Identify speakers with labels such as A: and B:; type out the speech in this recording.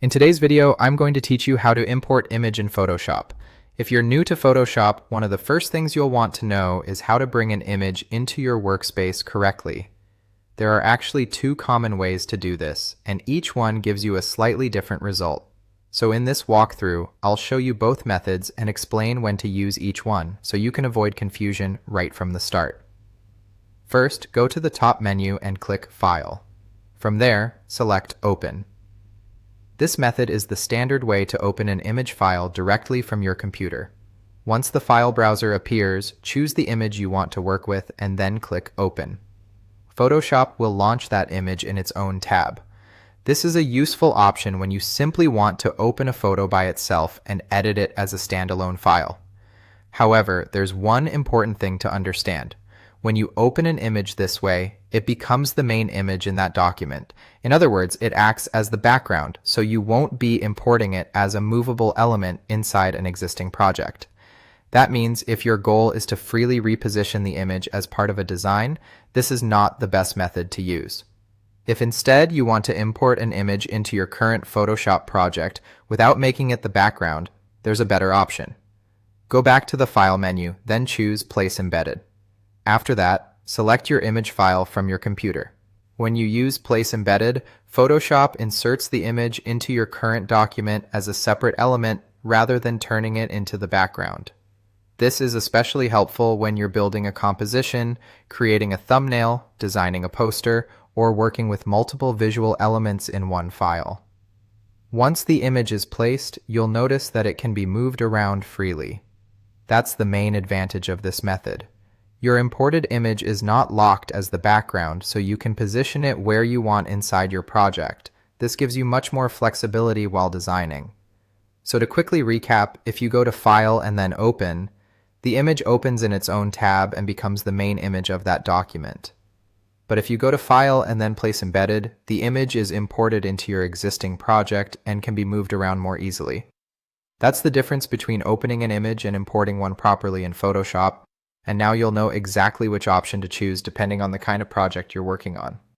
A: In today's video, I'm going to teach you how to import image in Photoshop. If you're new to Photoshop, one of the first things you'll want to know is how to bring an image into your workspace correctly. There are actually two common ways to do this, and each one gives you a slightly different result. So in this walkthrough, I'll show you both methods and explain when to use each one, so you can avoid confusion right from the start. First, go to the top menu and click File. From there, select Open. This method is the standard way to open an image file directly from your computer. Once the file browser appears, choose the image you want to work with and then click Open. Photoshop will launch that image in its own tab. This is a useful option when you simply want to open a photo by itself and edit it as a standalone file. However, there's one important thing to understand. When you open an image this way, it becomes the main image in that document. In other words, it acts as the background, so you won't be importing it as a movable element inside an existing project. That means if your goal is to freely reposition the image as part of a design, this is not the best method to use. If instead you want to import an image into your current Photoshop project without making it the background, there's a better option. Go back to the File menu, then choose Place Embedded. After that, select your image file from your computer. When you use Place Embedded, Photoshop inserts the image into your current document as a separate element rather than turning it into the background. This is especially helpful when you're building a composition, creating a thumbnail, designing a poster, or working with multiple visual elements in one file. Once the image is placed, you'll notice that it can be moved around freely. That's the main advantage of this method. Your imported image is not locked as the background, so you can position it where you want inside your project. This gives you much more flexibility while designing. So to quickly recap, if you go to File and then Open, the image opens in its own tab and becomes the main image of that document. But if you go to File and then Place Embedded, the image is imported into your existing project and can be moved around more easily. That's the difference between opening an image and importing one properly in Photoshop. And now you'll know exactly which option to choose depending on the kind of project you're working on.